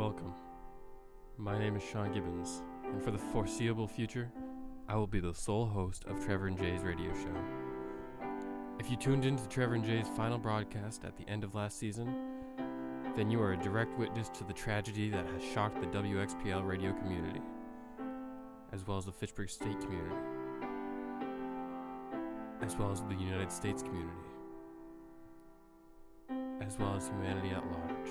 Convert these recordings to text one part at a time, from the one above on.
Welcome. My name is Sean Gibbons, and for the foreseeable future, I will be the sole host of Trevor and Jay's radio show. If you tuned into Trevor and Jay's final broadcast at the end of last season, then you are a direct witness to the tragedy that has shocked the WXPL radio community, as well as the Fitchburg State community, as well as the United States community, as well as humanity at large.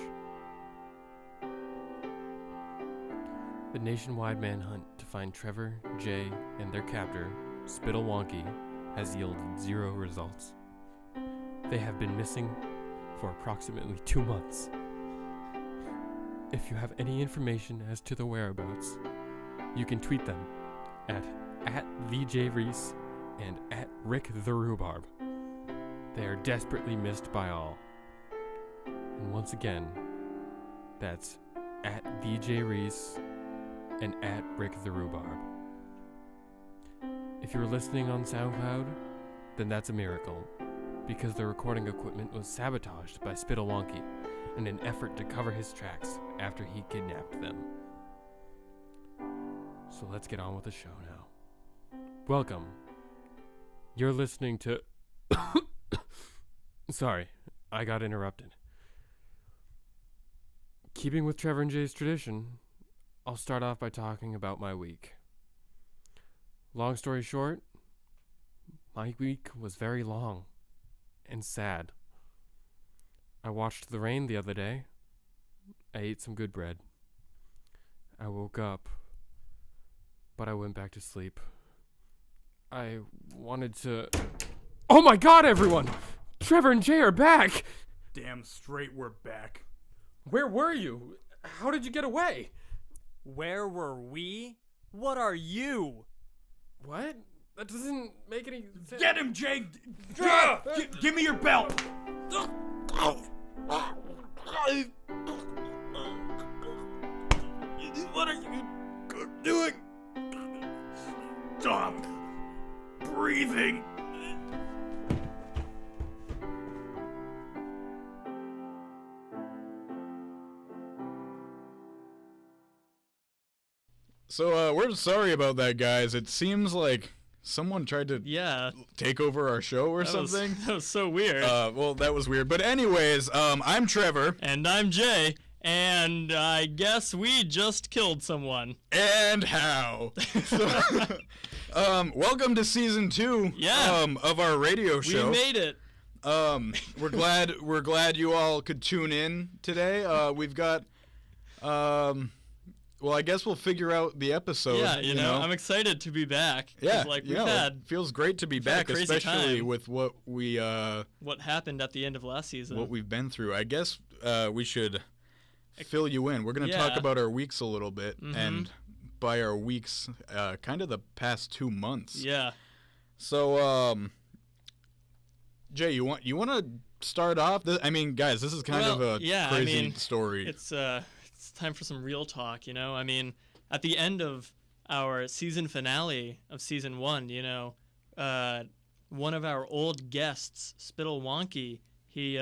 The nationwide manhunt to find Trevor, Jay, and their captor, Spittle Wonky, has yielded 0 results. They have been missing for approximately 2 months. If you have any information as to their whereabouts, you can tweet them at @VJReese and @RickTheRhubarb. They are desperately missed by all. And once again, that's @VJReese and @RickTheRhubarb. If you're listening on Soundcloud, then that's a miracle, because the recording equipment was sabotaged by Spittle Wonky in an effort to cover his tracks after he kidnapped them. So let's get on with the show now. Welcome. You're listening to... Sorry, I got interrupted. Keeping with Trevor and Jay's tradition, I'll start off by talking about my week. Long story short, my week was very long and sad. I watched the rain the other day. I ate some good bread. I woke up, but I went back to sleep. I wanted to... Oh my god, everyone! Trevor and Jay are back! Damn straight we're back. Where were you? How did you get away? Where were we? What are you? What? That doesn't make any sense. Get him, Jay! Give me your belt! What are you doing? Stop breathing. So, we're sorry about that, guys. It seems like someone tried to take over our show or something. That was so weird. Well, that was weird. But anyways, I'm Trevor. And I'm Jay. And I guess we just killed someone. And how? Welcome to season 2 of our radio show. We made it. We're glad you all could tune in today. We've got... Well, I guess we'll figure out the episode. Yeah, you know, I'm excited to be back. Yeah, it feels great to be back, especially with what we what happened at the end of last season. What we've been through. I guess we should fill you in. We're going to talk about our weeks a little bit, and by our weeks, kind of the past 2 months. Yeah. So, Jay, you want to start off? I mean, guys, this is kind of a crazy story. It's time for some real talk, you know? I mean, at the end of our season finale of season 1, you know, one of our old guests, Spittle Wonky, he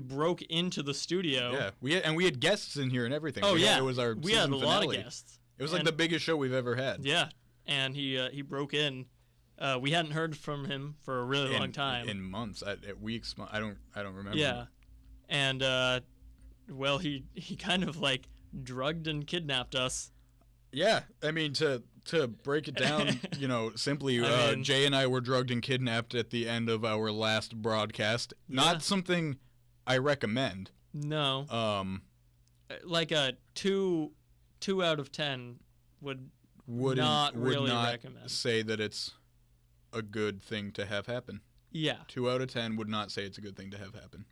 broke into the studio. Yeah, we had guests in here and everything. Oh, it was our we had a finale. lot of guests. It was like the biggest show we've ever had. Yeah, and he broke in. We hadn't heard from him for a really long time. In months, at weeks. I don't remember. Yeah, and well, he kind of like drugged and kidnapped us. Yeah, I mean to break it down, you know, simply, Jay and I were drugged and kidnapped at the end of our last broadcast. Yeah. Not something I recommend. No. Like a 2 out of 10 would not recommend. Say that it's a good thing to have happen. Yeah. 2 out of 10 would not say it's a good thing to have happen.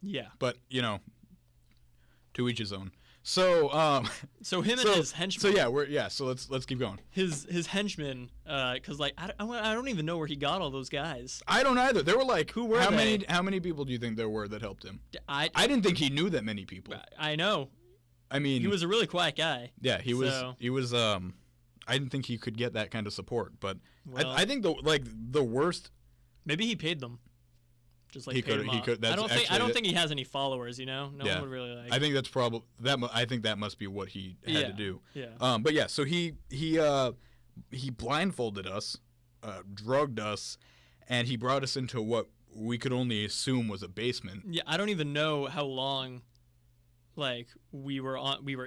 Yeah. But, you know, to each his own. So, so him and his henchmen. So so let's keep going. His henchmen, because like I don't even know where he got all those guys. I don't either. They were like, who were they? How many people do you think there were that helped him? I didn't think he knew that many people. I know. I mean, he was a really quiet guy. Yeah, he was. I didn't think he could get that kind of support, but I think the worst. Maybe he paid them. just like He paid could- him he off. could- that's I actually don't the- think he has any followers. You know, no Yeah. one would really like. I think that's probably that. I think that must be what he had Yeah. to do. Yeah. But yeah, so he blindfolded us, drugged us, and he brought us into what we could only assume was a basement. Yeah, I don't even know how long, like we were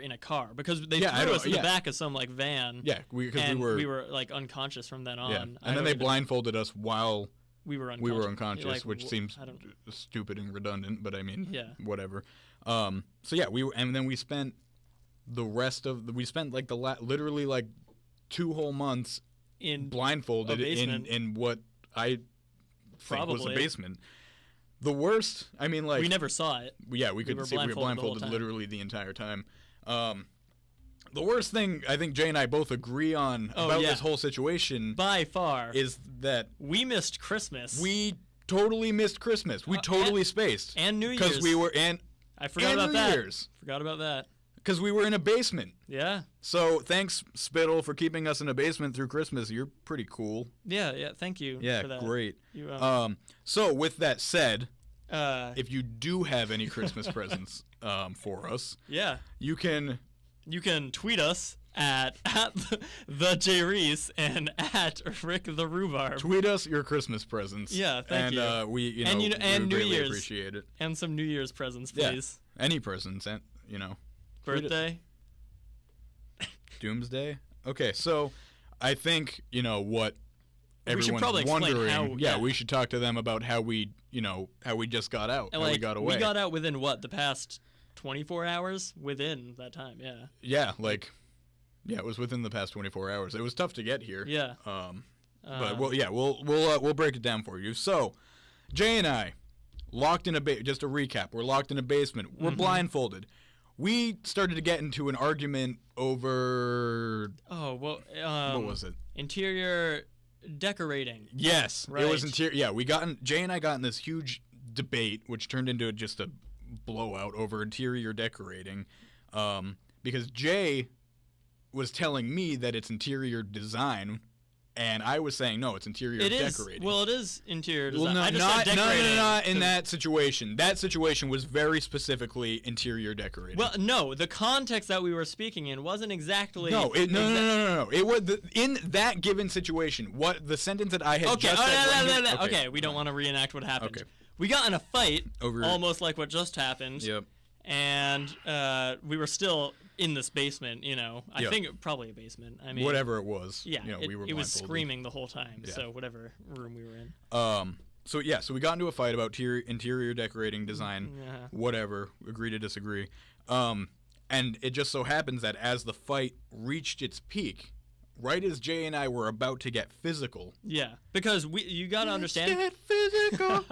in a car because they Yeah, I threw don't- us in the yeah. back of some like van. Yeah, because and we were like unconscious from then on. yeah, I and don't then they even- blindfolded us while we were unconscious. we were unconscious, Like, which seems I don't. stupid and redundant, but I mean, Yeah. whatever. So yeah, and then we spent the rest of we spent like literally like 2 whole months In blindfolded a basement. in what I think was a Probably. basement. The worst, I mean, like we never saw it. yeah, we could were see we were blindfolded the whole blindfolded time. literally the entire time. The worst thing I think Jay and I both agree on Oh, about yeah. this whole situation By far, is that we missed Christmas. we totally missed Christmas. We totally spaced and New Year's. because we were I forgot and about New that. Year's Forgot about that. because we were in a basement. Yeah. So thanks Spittle for keeping us in a basement through Christmas. You're pretty cool. Yeah. Yeah. Thank you. Yeah, For that. great. You, So with that said, if if you do have any Christmas presents for us, yeah, you can you can tweet us at the J Reese and at Rick the Rhubarb tweet us your Christmas presents. Yeah, thank you. And we, you know, And we and would New greatly Year's. appreciate it. and some New Year's presents, Yeah. please. Any presents, and you know, tweet it. Birthday. Doomsday. Okay, so I think you know what We should everyone's probably explain wondering. how- yeah, yeah. we should talk to them about how we, you know, how we just got out, And, how we like, got away. We got out within what, the past 24 hours? Within that time, yeah. Yeah, like, yeah, it was within the past 24 hours. It was tough to get here. Yeah. But we'll break it down for you. So, Jay and I, locked in just a recap. We're locked in a basement. We're blindfolded. We started to get into an argument over Oh, well, what was it? interior decorating. Yes, it was Right. interior. Yeah, Jay and I got in this huge debate, which turned into just a blowout over interior decorating, because Jay was telling me that it's interior design, and I was saying no, it's interior It is. decorating. Well, it is interior Well, design. no, I just not, said decorating. not in 'cause- that situation. That situation was very specifically interior decorating. Well, no, the context that we were speaking in wasn't exactly. no. It was in that given situation. What the sentence that I had Okay, just said. okay, we don't want to reenact what happened. Okay. We got in a fight, Over- almost like what just happened. Yep. And we were still in this basement, you know. I Yeah. think probably a basement. I mean, Whatever it was. Yeah, You know, it, we were it was blindfolded. screaming the whole time. Yeah. So whatever room we were in. So we got into a fight about interior decorating design. Yeah. Whatever. Agree to disagree. And it just so happens that as the fight reached its peak, right as Jay and I were about to get physical. Yeah, because you gotta understand. Get physical.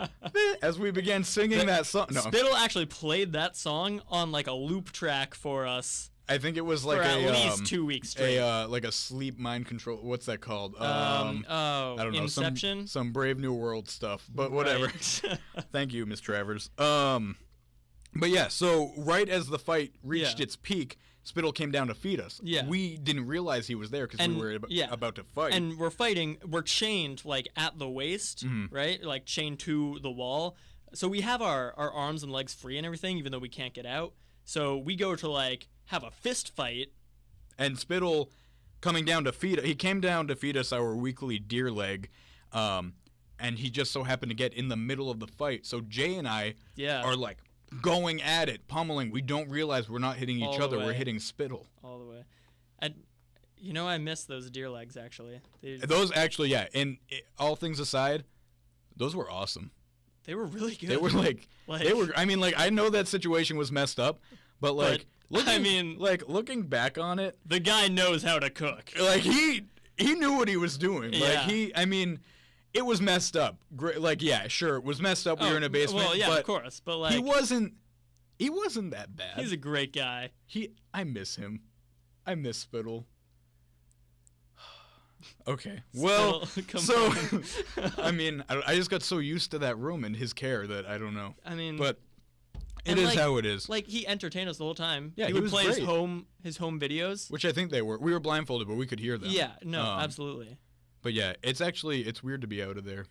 As we began singing that song. No, Spittle actually played that song on like a loop track for us I think it was like for a at least 2 weeks straight. like a sleep mind control. What's that called? I don't know. Inception. Some Brave New World stuff, but whatever. Right. Thank you, Miss Travers. But yeah, so right as the fight reached Yeah. its peak, Spittle came down to feed us. Yeah. We didn't realize he was there because we And- were yeah. about to fight. And we're fighting. We're chained like at the waist, Mm-hmm. right? Like chained to the wall. So we have our arms and legs free and everything, even though we can't get out. So we go to like have a fist fight. And Spittle coming down to he came down to feed us our weekly deer leg, and he just so happened to get in the middle of the fight. So Jay and I Yeah. are like going at it, pummeling. We don't realize we're not hitting each All the other. We're way. hitting Spittle. All the way. And you know, I miss those deer legs actually. Those actually, yeah. And all things aside, those were awesome. They were really good. They were like they were. I mean, like I know that situation was messed up, but like looking back on it, the guy knows how to cook. like he knew what he was doing. Yeah. Like I mean, it was messed up. Like yeah, sure, it was messed up. We were in a basement. Well, yeah, but of course, but like he wasn't that bad. he's a great guy. I miss him. I miss Spittle. Okay. Well, Spittle, so come on. I mean, I just got so used to that room and his care that I don't know. I mean, But it and, is like- how it is. like he entertained us the whole time. Yeah, he he would was play great. his home videos. Which I think they were. We were blindfolded, but we could hear them. Yeah, no, Um, absolutely. But yeah, it's weird to be out of there.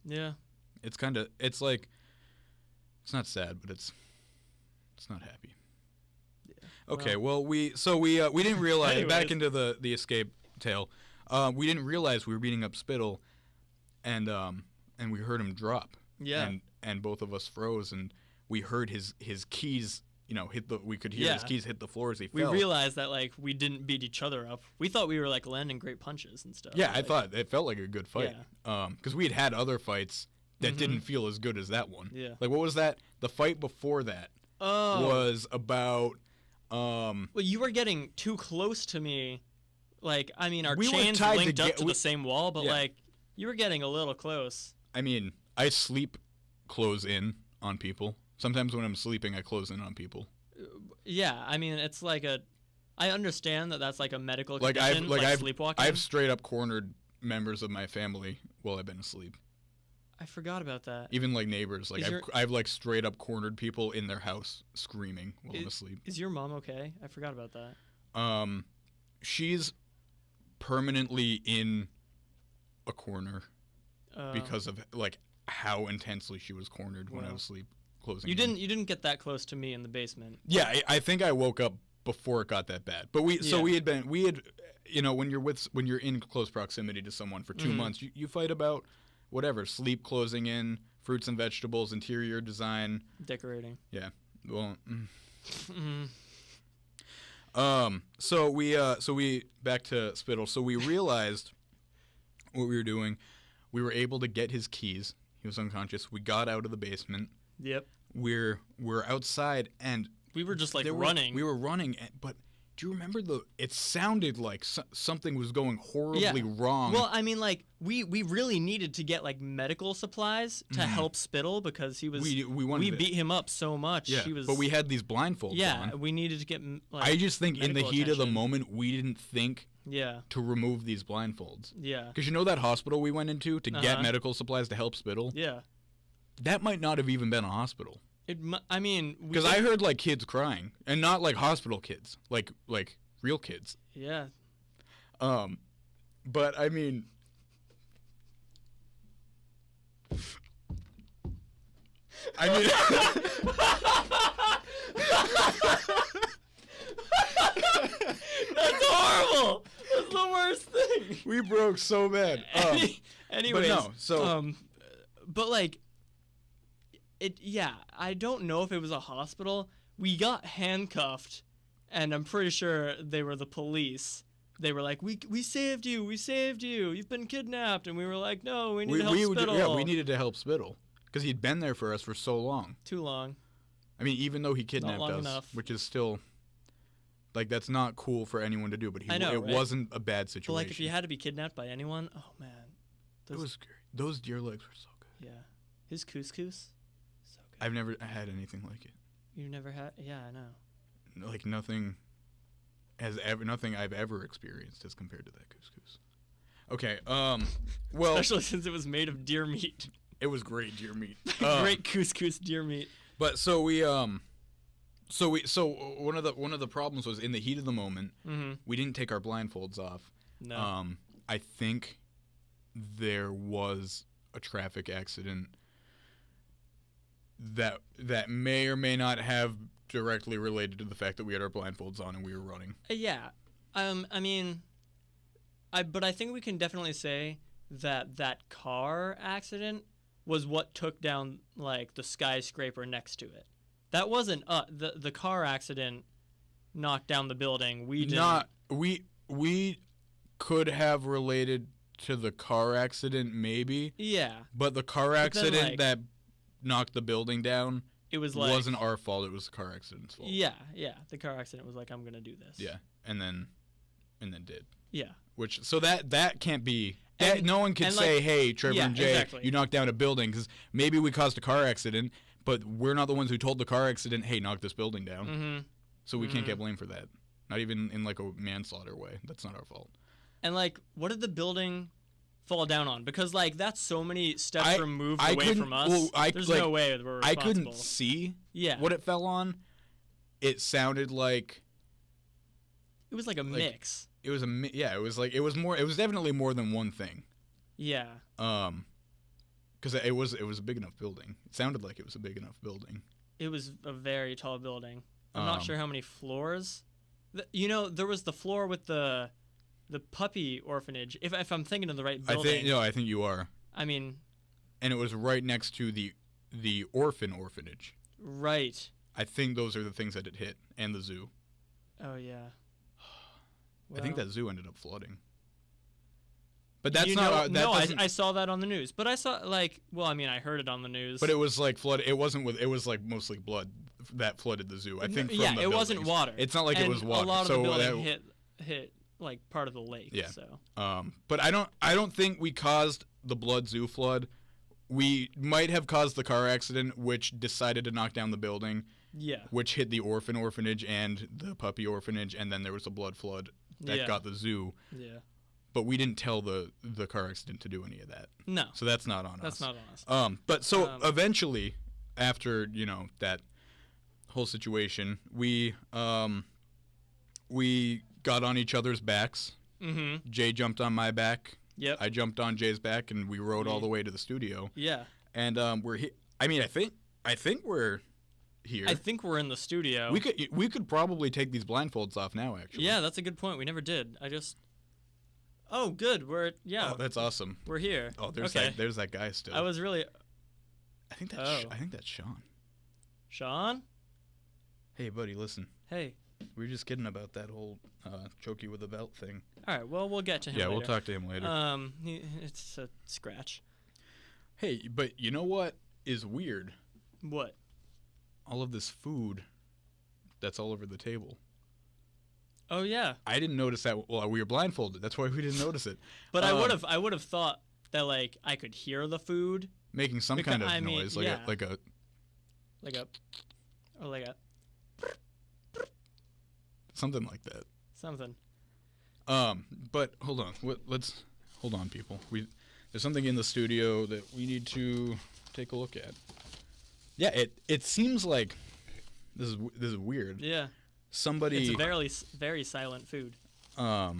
Yeah. It's like It's not sad, but it's not happy. Yeah. Okay, well we didn't realize back Anyways. into the escape tale. We didn't realize we were beating up Spittle, and we heard him drop. Yeah. And both of us froze, and we heard his keys. We could hear his Yeah. keys hit the floor as he We fell. realized that like we didn't beat each other up. We thought we were like landing great punches and stuff. Yeah, I like, thought it felt like a good fight. Because we had other fights that Mhm. didn't feel as good as that one. Yeah. Like, what was that? The fight before that was about. Well, you were getting too close to me. Like, I mean, our We were chains tied linked up to we- the same wall, but Yeah. like, you were getting a little close. I mean, I sleep close in on people. Sometimes when I'm sleeping, I close in on people. Yeah, I mean, it's like I understand that that's like a medical Like condition, I've sleepwalking. I've straight up cornered members of my family while I've been asleep. I forgot about that. Even like neighbors. Like Is I've like straight up cornered people in their house screaming while I'm Is- asleep. Is your mom okay? I forgot about that. She's permanently in a corner because of like how intensely she was cornered when I Wow. was asleep closing. you in. didn't get that close to me in the basement. Yeah, I think I woke up before it got that bad. But we had when you're in close proximity to someone for 2 Mhm. months, you fight about whatever, sleep closing in, fruits and vegetables, interior design. Decorating. Yeah. Well, Mhm. so we back to Spittle. So we realized what we were doing. We were able to get his keys. He was unconscious. We got out of the basement. Yep. We're outside, and We were just like we running. were running, but do you remember it sounded like something was going horribly wrong. Well, I mean, like we really needed to get like medical supplies to help Spittle because he was. we wanted We it. beat him up so much. Yeah, He was. but we had these blindfolds Yeah, on. we needed to get. Like, I just think in the medical heat of the attention. moment, we didn't think Yeah. to remove these blindfolds. Yeah. Because you know that hospital we went into to get Uh-huh. medical supplies to help Spittle? Yeah. That might not have even been a hospital. I mean. Because I heard like kids crying, and not like hospital kids, like real kids. Yeah. But I mean, That's horrible. That's the worst thing. we broke so bad. Anyways, no, so- but like, I don't know if it was a hospital. We got handcuffed, and I'm pretty sure they were the police. They were like, we saved you, you've been kidnapped, and we were like, no, we need to help Spittle. Yeah, we needed to help Spittle because he'd been there for us for so long. Too long. I mean, even though he kidnapped long us, enough. which is still like that's not cool for anyone to do, but I know, it right? wasn't a bad situation. But like, if you had to be kidnapped by anyone, oh man, it was scary. Those deer legs were so good. yeah, his couscous, so good. I've never had anything like it. You never had? Yeah, I know. Like nothing I've ever experienced as compared to that couscous. Okay, well, Especially since it was made of deer meat. it was great deer meat. Great couscous deer meat. But so one of the problems was in the heat of the moment, Mm-hmm. we didn't take our blindfolds off. No. I think there was a traffic accident that may or may not have directly related to the fact that we had our blindfolds on and we were running. Yeah. I mean, but I think we can definitely say that car accident was what took down like the skyscraper next to it. That wasn't the car accident knocked down the building. We didn't. We could have related to the car accident maybe, Yeah. but the car then, accident like, that knocked the building down It was like wasn't our fault. It was the car accident's fault. Yeah. The car accident was like, I'm gonna do this. Yeah, and then did. Yeah. Which so that can't be. That, And- no one can and, say, like, "Hey, Trevor yeah, and Jay, exactly. you knocked down a building," because maybe we caused a car accident, but we're not the ones who told the car accident, "Hey, knock this building down." Mm-hmm. So we can't get blamed for that. Not even in like a manslaughter way. That's not our fault. And like, what did the building fall down on? Because like, that's so many steps I- removed I away couldn't- from us. well, There's like, no way that we're I responsible. couldn't see Yeah. what it fell on. It sounded like It was like a mix. it was It was definitely more than one thing. Yeah. Because it was a big enough building. It sounded like it was a big enough building. It was a very tall building. I'm not sure how many floors. There was the floor with the puppy orphanage. If I'm thinking of the right building. I think you are. I mean. And it was right next to the orphanage. Right. I think those are the things that it hit, and the zoo. Oh yeah. Well, I think that zoo ended up flooding. But that's not. I saw that on the news. But I saw I heard it on the news. But it was like flood. It wasn't with. It was like mostly blood that flooded the zoo. I think. From yeah, the it buildings. wasn't water. It's not like it was water. A lot of the building hit like part of the lake. Yeah. So. But I don't think we caused the blood zoo flood. We might have caused the car accident, which decided to knock down the building. Yeah. Which hit the orphanage and the puppy orphanage, and then there was a blood flood that got the zoo. Yeah. But we didn't tell the car accident to do any of that. No. So that's not on us. That's not on us. But so eventually, after that whole situation, we got on each other's backs. Mm-hmm. Jay jumped on my back. Yep. I jumped on Jay's back, and we rode all the way to the studio. Yeah. And we're here. I mean, I think we're here. I think we're in the studio. We could probably take these blindfolds off now. Actually. Yeah, that's a good point. We never did. Oh, good. Oh, that's awesome. We're here. Oh, there's that guy still. I was really. I think that's Sean. Sean? Hey, buddy, listen. Hey. We were just kidding about that whole choke you with a belt thing. All right. Well, we'll get to him. Yeah, later. We'll talk to him later. It's a scratch. Hey, but you know what is weird? What? All of this food that's all over the table. Oh yeah. I didn't notice that. Well, we were blindfolded. That's why we didn't notice it. But I would have thought that I could hear the food making some kind of noise, like a something like that. Something. But hold on. Let's hold on, people. There's something in the studio that we need to take a look at. Yeah, it seems like this is weird. Yeah. Somebody. It's very very silent food. Yeah,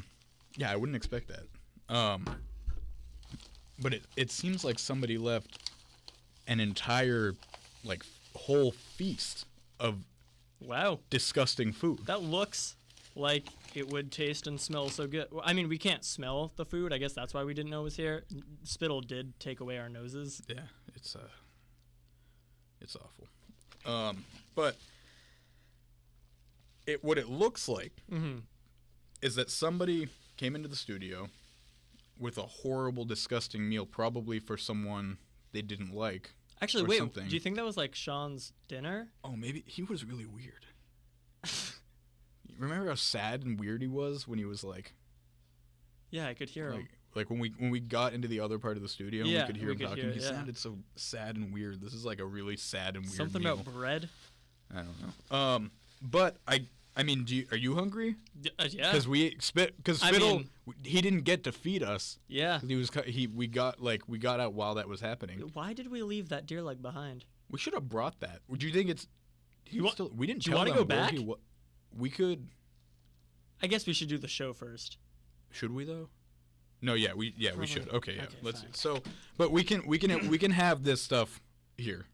I wouldn't expect that. But it seems like somebody left an entire whole feast of disgusting food. That looks like it would taste and smell so good. I mean, we can't smell the food. I guess that's why we didn't know it was here. Spittle did take away our noses. Yeah, it's awful. But what it looks like is that somebody came into the studio with a horrible, disgusting meal, probably for someone they didn't like. Actually, wait, something. Do you think that was Sean's dinner? Oh, maybe. He was really weird. Remember how sad and weird he was when he was Yeah, I could hear him. When we got into the other part of the studio, and we could hear him talking. He sounded so sad and weird. This is a really sad and weird Something meal. About bread? I don't know. But I mean, are you hungry? Yeah. Because Spittle, he didn't get to feed us. Yeah. We got out while that was happening. Why did we leave that deer leg behind? We should have brought that. Would you think it's? We didn't. Do you want to go back? We could. I guess we should do the show first. Should we though? No. Yeah. We should. Okay. Yeah. Okay, let's. Fine. So, but we can have this stuff here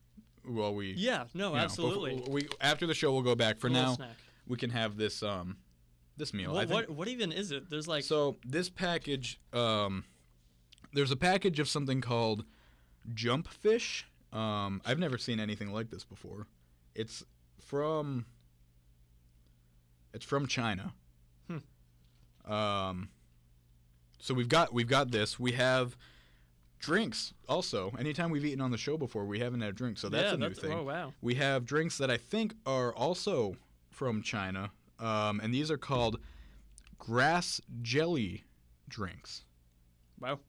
while we. Yeah. No. Absolutely. After the show we'll go back. For now, snack. We can have this this meal. What even is it? There's So this package, there's a package of something called jump fish. I've never seen anything like this before. It's from China. So we've got this. We have drinks also. Anytime we've eaten on the show before, we haven't had drinks. So that's a new thing. Oh wow. We have drinks that I think are also from China, and these are called grass jelly drinks. Wow.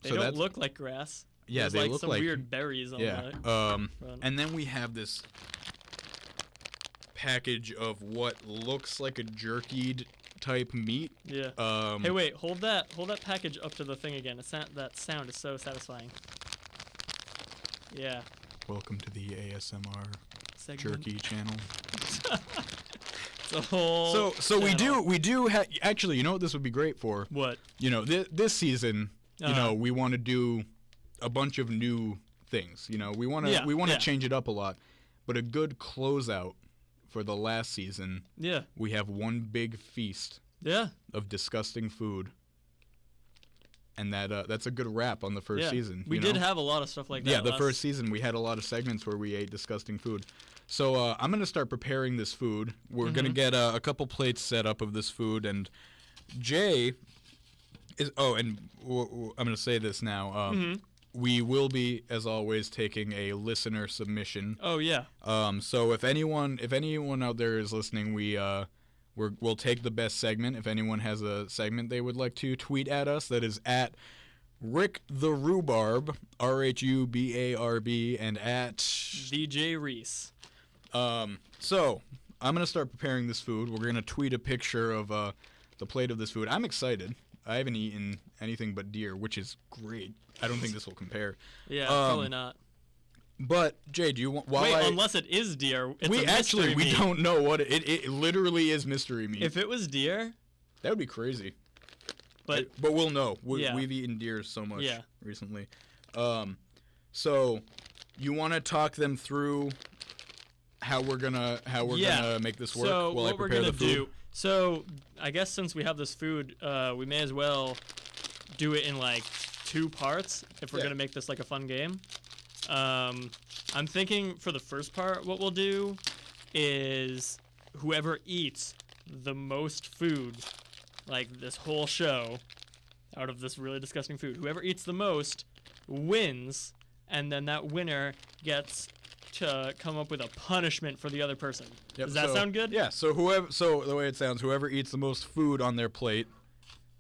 They don't look like grass. Yeah, There's they look some like weird berries on that. And then we have this package of what looks like a jerkied type meat. Yeah. Hey, wait, hold that package up to the thing again. That sound is so satisfying. Yeah. Welcome to the ASMR segment. Jerky channel. The whole so channel. we do actually, you know what this would be great for? What? This season, we want to do a bunch of new things. You know, we want to change it up a lot, but a good closeout for the last season. Yeah. We have one big feast. Yeah. Of disgusting food. And that's a good wrap on the first season. We did have a lot of stuff like that. Yeah, the first season we had a lot of segments where we ate disgusting food. So I'm going to start preparing this food. We're going to get a couple plates set up of this food. And Jay is... Oh, and I'm going to say this now. We will be, as always, taking a listener submission. Oh, yeah. So if anyone out there is listening, we'll take the best segment. If anyone has a segment they would like to tweet at us, that is at Rick the Rhubarb, RHUBARB, and at VJ Reese. So I'm gonna start preparing this food. We're gonna tweet a picture of the plate of this food. I'm excited. I haven't eaten anything but deer, which is great. I don't think this will compare. Yeah, probably not. But Jay, do you want? Unless it is deer, it's we a mystery we meat. don't know what it literally is mystery meat. If it was deer, that would be crazy. But we'll know. We've eaten deer so much recently. So you want to talk them through how we're gonna make this work so while I what we're prepare gonna the food? do. So I guess since we have this food, we may as well do it in like 2 parts if we're gonna make this like a fun game. I'm thinking for the first part, what we'll do is whoever eats the most food, like this whole show, out of this really disgusting food, whoever eats the most wins, and then that winner gets to come up with a punishment for the other person. Yep, Does that sound good? Yeah. So the way it sounds, whoever eats the most food on their plate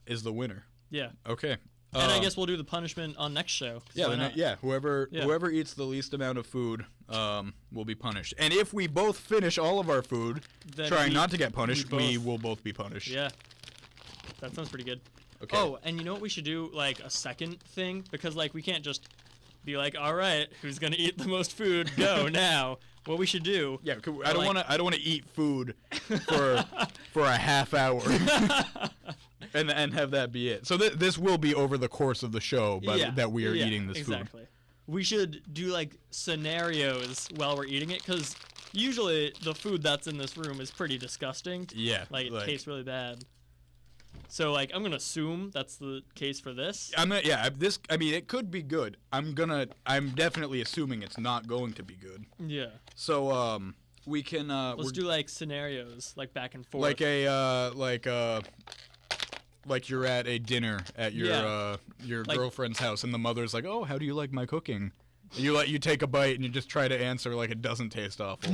is the winner. Yeah. Okay. And I guess we'll do the punishment on next show. Yeah, whoever eats the least amount of food will be punished. And if we both finish all of our food, Then trying not to get punished, we will both be punished. Yeah. That sounds pretty good. Okay. Oh, and you know what we should do, like, a second thing? Because, like, we can't just be like, all right, who's going to eat the most food? Go now. What we should do... Yeah, I don't want to eat food for a half hour. And have that be it. So this will be over the course of the show, but that we are eating this food. Exactly. We should do like scenarios while we're eating it, because usually the food that's in this room is pretty disgusting. Yeah. Like it tastes really bad. So like I'm gonna assume that's the case for this. It could be good. I'm definitely assuming it's not going to be good. Yeah. So we can let's do like scenarios, like back and forth. Like you're at a dinner at your girlfriend's house, and the mother's like, "Oh, how do you like my cooking?" And you take a bite, and you just try to answer like it doesn't taste awful.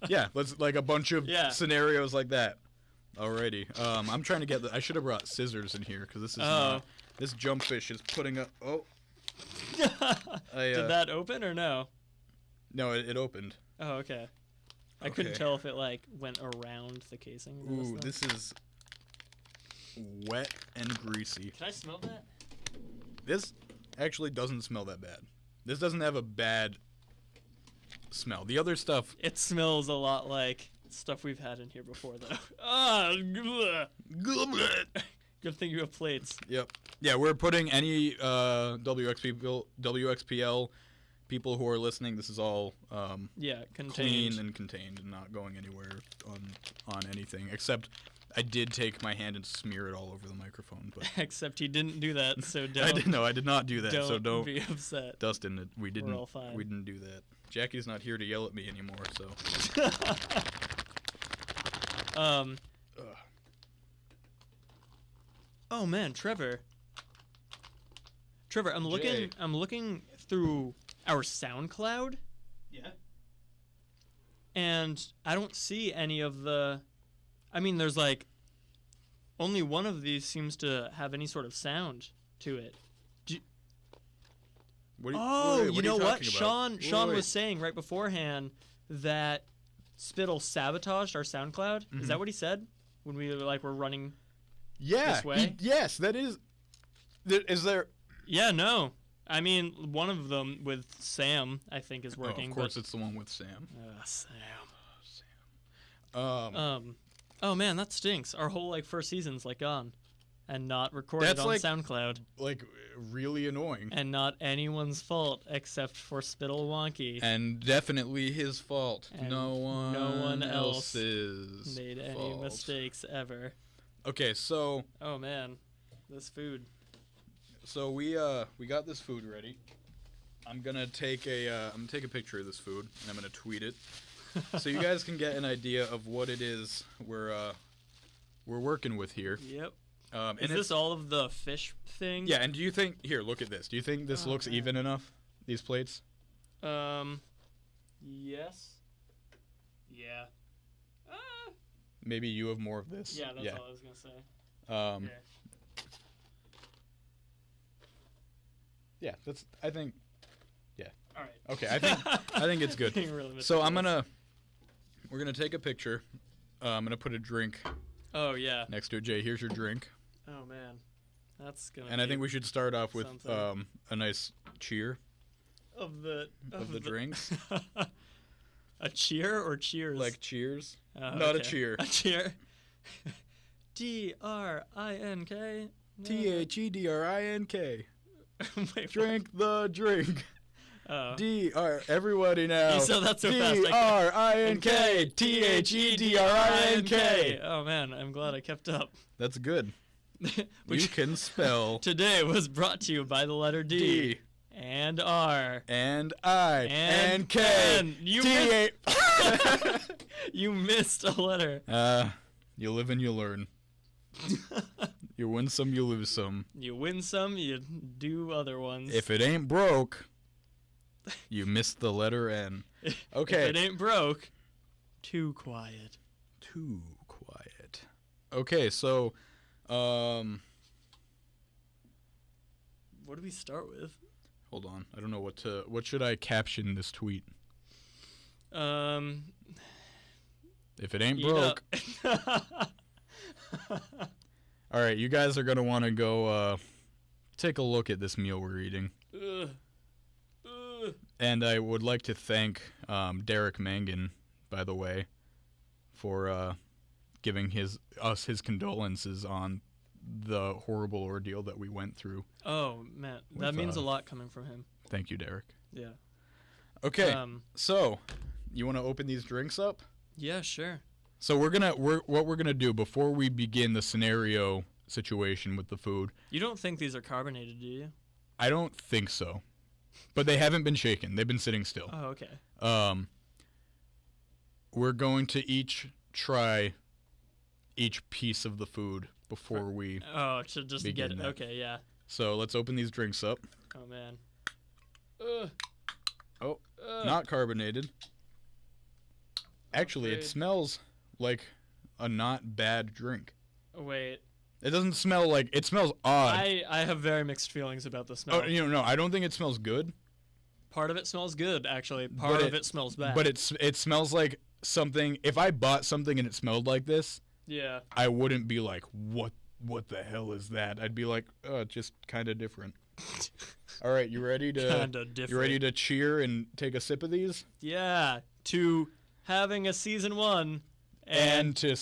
Yeah, let's like a bunch of scenarios like that. Alrighty. I'm trying to get I should have brought scissors in here because this is this jumpfish is putting up. Oh. Did that open or no? No, it opened. Oh, okay. I couldn't tell if it like went around the casing. Ooh, this is wet and greasy. Can I smell that? This actually doesn't smell that bad. This doesn't have a bad smell. The other stuff... It smells a lot like stuff we've had in here before, though. Good thing you have plates. Yep. Yeah, we're putting any WXPL people who are listening, this is all contained. Clean and contained and not going anywhere on anything, except... I did take my hand and smear it all over the microphone, but except he didn't do that, so don't. I did not do that, so don't be upset. Dustin, we didn't. We're all fine. We didn't do that. Jackie's not here to yell at me anymore, so. Oh man, Trevor, I'm looking through our SoundCloud. Yeah. And I don't see any of the. I mean, there's like only one of these seems to have any sort of sound to it. You know what? Sean was saying right beforehand that Spittle sabotaged our SoundCloud. Mm-hmm. Is that what he said when we were running? Yeah. This way? Yes, that is. Is there? Yeah. No. I mean, one of them with Sam, I think, is working. Of course, it's the one with Sam. Sam. Oh man, that stinks. Our whole first season's gone. and not recorded That's on like- SoundCloud. Like, really annoying. And not anyone's fault except for Spittle Wonky. And definitely his fault. And no one else else's made any fault. mistakes ever. Okay, so Oh man, this food. we got this food ready. I'm gonna take a picture of this food and I'm gonna tweet it, so you guys can get an idea of what it is we're working with here. Yep. And Is this all of the fish thing? Yeah, and do you think here? Look at this. Do you think this looks man. even enough? These plates? Yes. Yeah. Maybe you have more of this. Yeah, that's all I was gonna say. Yeah, that's. I think. All right. Okay, I think it's good. Being really So meticulous. we're gonna take a picture. I'm gonna put a drink Oh yeah. next to it. Jay, here's your drink. Oh man, that's gonna. And I think we should start off with something. a nice cheer of the drinks. A cheer or cheers? Like cheers. Oh, Not a okay. cheer. A cheer. DRINK. THEDRINK. Wait, what? Drink the drink. Oh. Everybody now. You said that so fast. DRINK. THEDRINK. Oh man, I'm glad I kept up. That's good. You Which can spell today was brought to you by the letter D. D And R. and I And K. Ken. You T You missed a letter. You live and you learn. You win some, you lose some. You win some, you do other ones. If it ain't broke, you missed the letter N. Okay. If it ain't broke, too quiet. Too quiet. Okay, so, What do we start with? hold on. I don't know what should I caption this tweet? If it ain't Eat broke. up. All right, you guys are going to want to go take a look at this meal we're eating. Ugh. Ugh. And I would like to thank Derek Mangan, by the way, for giving his condolences on the horrible ordeal that we went through. Oh man, that With, means a lot coming from him. Thank you, Derek. Yeah. Okay, so you want to open these drinks up? Yeah, sure. So what we're gonna do before we begin the scenario situation with the food. You don't think these are carbonated, do you? I don't think so, but they haven't been shaken. They've been sitting still. Oh, okay. We're going to each try each piece of the food before we. Oh, to just get begin it. that. Okay, yeah. So let's open these drinks up. Oh man. Oh, not carbonated. Actually, it afraid. smells like a not bad drink. Wait. It doesn't smell like it smells odd. I have very mixed feelings about the smell. Oh, no, I don't think it smells good. Part of it smells good, actually. Part of it smells bad. But it smells like something. If I bought something and it smelled like this, yeah. I wouldn't be like, what the hell is that? I'd be like, just kind of different. All right, you ready to? Kinda different. You ready to cheer and take a sip of these? Yeah. To having a season 1 And to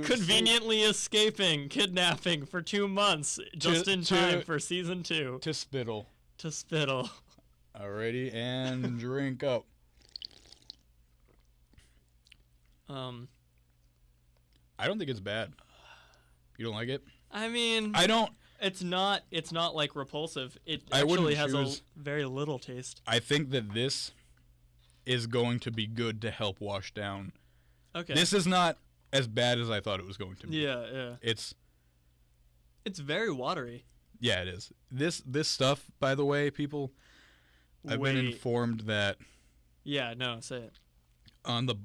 conveniently escaping kidnapping for 2 months just in time for season 2. to spittle. To spittle. Alrighty, and drink up. I don't think it's bad. You don't like it? I mean, I don't. it's not like repulsive. It I wouldn't actually has choose- a very little taste. I think that this is going to be good to help wash down. Okay. This is not as bad as I thought it was going to be. yeah. It's very watery. yeah, it is. This stuff, by the way, people, I've been Wait. informed that Yeah, no, say it. on the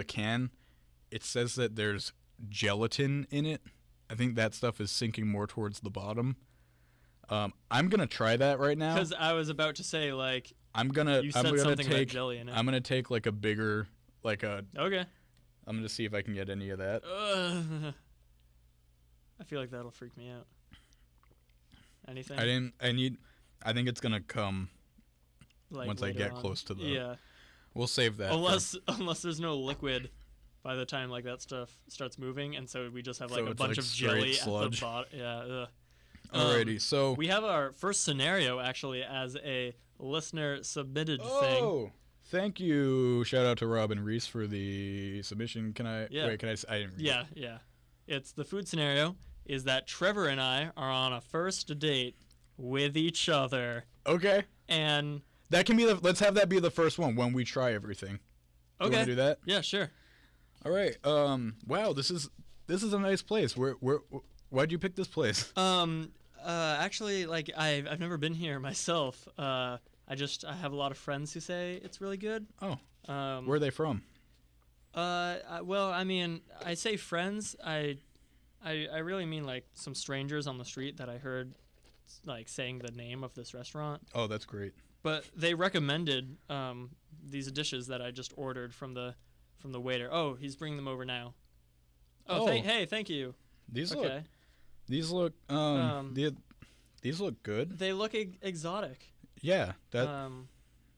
can, it says that there's gelatin in it. I think that stuff is sinking more towards the bottom. I'm gonna try that right now. Because I was about to say, like, I'm gonna you said something about jelly in it. I'm gonna take like a bigger Okay. I'm gonna see if I can get any of that. I feel like that'll freak me out. Anything? I think it's gonna come Like once I later get on. close to the. Yeah. We'll save that. Unless there's no liquid by the time like that stuff starts moving, and so we just have like So a it's, bunch like, of straight jelly sludge. at the bottom. Yeah. Alrighty, so We have our first scenario actually as a listener submitted thing. oh, thank you. Shout out to Robin Reese for the submission. Can I? Yeah. Wait, can I? I didn't read Yeah, it. yeah. It's the food scenario is that Trevor and I are on a first date with each other, Okay, and that can be the. Let's have that be the first one when we try everything. You okay, wanna do that? yeah, sure. All right. Wow. This is a nice place. Why'd you pick this place? Actually, like I've never been here myself. I have a lot of friends who say it's really good. Oh. Um, Where are they from? well, I mean, I say friends. I really mean like some strangers on the street that I heard, like saying the name of this restaurant. Oh, that's great. But they recommended these dishes that I just ordered from the waiter. Oh, he's bringing them over now. Oh, Oh. hey, thank you. These Okay. these look these look good. They look exotic. Yeah, that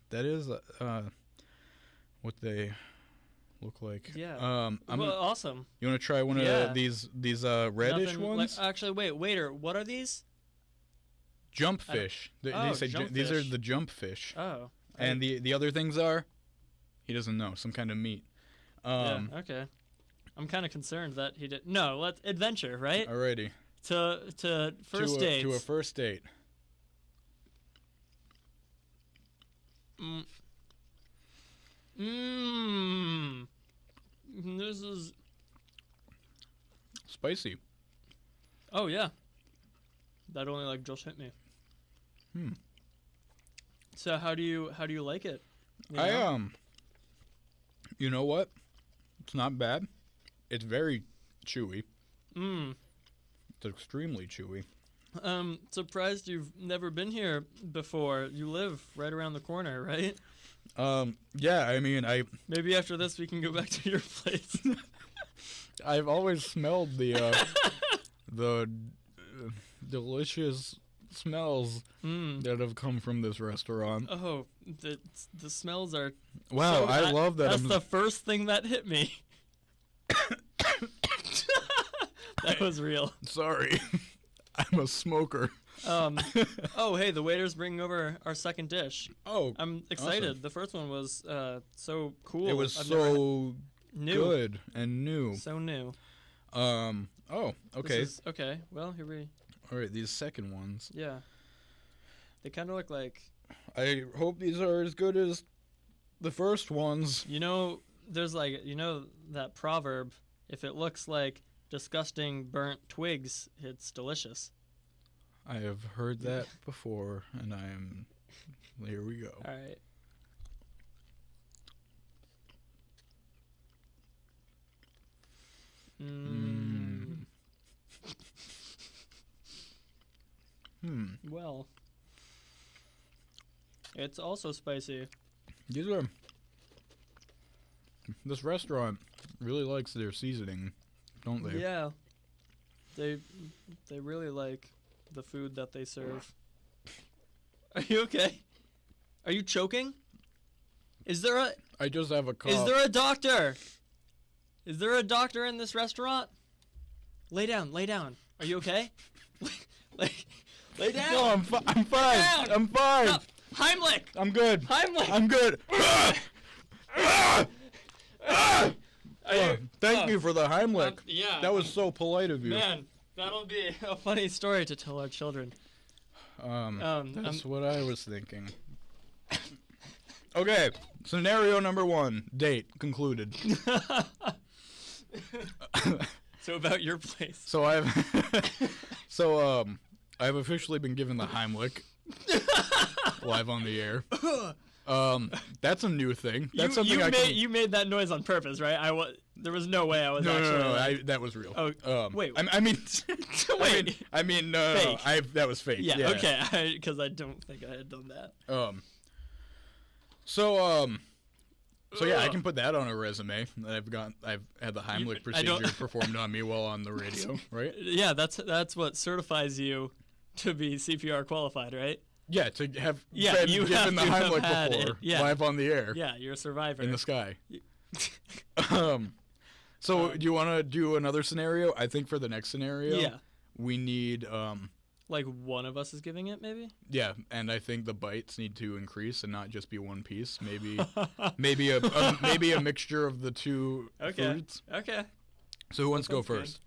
that is what they look like. Yeah. I'm awesome. You want to try one Yeah. of these reddish Nothing ones? actually, wait, waiter, what are these? Jump fish. oh, They say jump these are fish. the jump fish. Oh. And the other things are, he doesn't know, some kind of meat. Yeah, okay. I'm kind of concerned that he did. No, let's adventure, right? Alrighty. To first dates. To a first date. This is. Spicy. Oh yeah. That only like just hit me. So how do you like it? You know? You know what? It's not bad. It's very chewy. It's extremely chewy. Surprised you've never been here before. You live right around the corner, right? Yeah, I mean, Maybe after this we can go back to your place. I've always smelled the delicious smells that have come from this restaurant. Oh, the smells are. Wow, so I love that. That's the first thing that hit me. That was real. Sorry. I'm a smoker. Oh, hey, the waiter's bringing over our second dish. Oh, I'm excited. awesome. The first one was so cool. It was I've never had- so new. good and new. So new. Oh, okay. Okay. Well, here we. All right, these second ones. Yeah. They kind of look like. I hope these are as good as the first ones. There's like that proverb. If it looks like disgusting burnt twigs, it's delicious. I have heard that before, and I am. Here we go. All right. Well, it's also spicy. These are. This restaurant really likes their seasoning, don't they? Yeah. They really like the food that they serve. Are you okay? Are you choking? I just have a cough. Is there a doctor? Is there a doctor in this restaurant? Lay down. Are you okay? Lay down. No, I'm fine. Down. I'm fine. Stop. Heimlich. I'm good. Heimlich. I'm good. Are you- Thank you for the Heimlich. yeah. That was so polite of you. Man, that'll be a funny story to tell our children. That's what I was thinking. Okay, scenario number 1, date concluded. So about your place. So I've officially been given the Heimlich live on the air. That's a new thing. That's something you made that noise on purpose, right? There was no way I was No, actually. that was real. Oh, wait. I mean, Wait. no. That was fake. Yeah. Okay. Because I don't think I had done that. So yeah, I can put that on a resume. I've had the Heimlich I don't- procedure performed on me while on the radio, right? Yeah, that's what certifies you to be CPR qualified, right? Yeah, to have Yeah, been you have given the to have Heimlich had before, it, yeah. live on the air, Yeah, you're a survivor. in the sky. So do you want to do another scenario? I think for the next scenario, Yeah. we need Like one of us is giving it, maybe? yeah, and I think the bites need to increase and not just be one piece. Maybe maybe a mixture of the two foods. Okay. So who wants to go sounds good. first?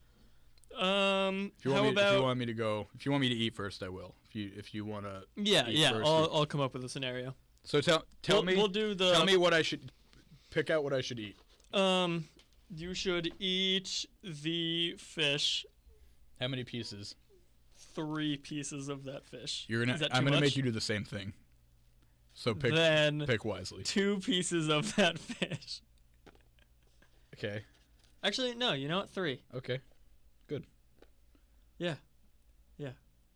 If If you want me to go, if you want me to eat first, I will. If you want to. Yeah, eat yeah. first, I'll come up with a scenario. So tell me. We'll do the. Tell me what I should pick out. What I should eat. You should eat the fish. How many pieces? 3 pieces of that fish. You're gonna. Is that I'm too gonna much? make you do the same thing. So Then pick wisely. 2 pieces of that fish. Okay. Actually, no. You know what? 3. Okay. Good. Yeah.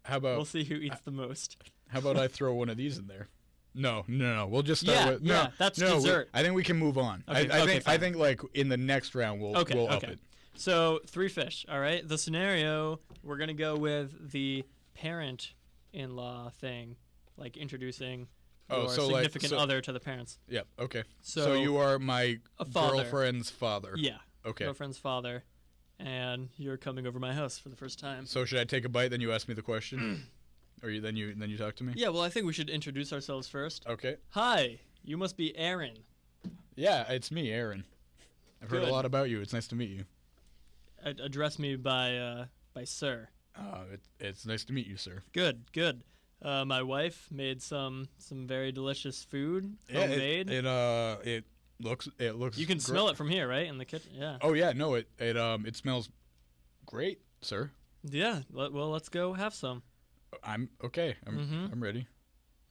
How about We'll see who eats the most. How about I throw one of these in there? No. We'll just start with yeah. That's no. dessert. I think we can move on. Okay, I fine. think like in the next round we'll up it. So 3 fish. All right. The scenario, we're gonna go with the parent-in-law thing, like introducing your significant other to the parents. Yeah. Okay. So, So you are my a father. girlfriend's father. Yeah. Okay. Girlfriend's father, and you're coming over my house for the first time. So should I take a bite, then you ask me the question, or then you talk to me? Yeah. Well, I think we should introduce ourselves first. Okay. Hi. You must be Aaron. Yeah, it's me, Aaron. I've heard Good. a lot about you. It's nice to meet you. Address me by sir. It's nice to meet you, sir. Good. My wife made some very delicious food, Yeah, homemade. it looks. You can smell it from here, right, in the kitchen. Yeah. Oh yeah, no, it smells great, sir. Yeah. Well, let's go have some. I'm okay. I'm ready.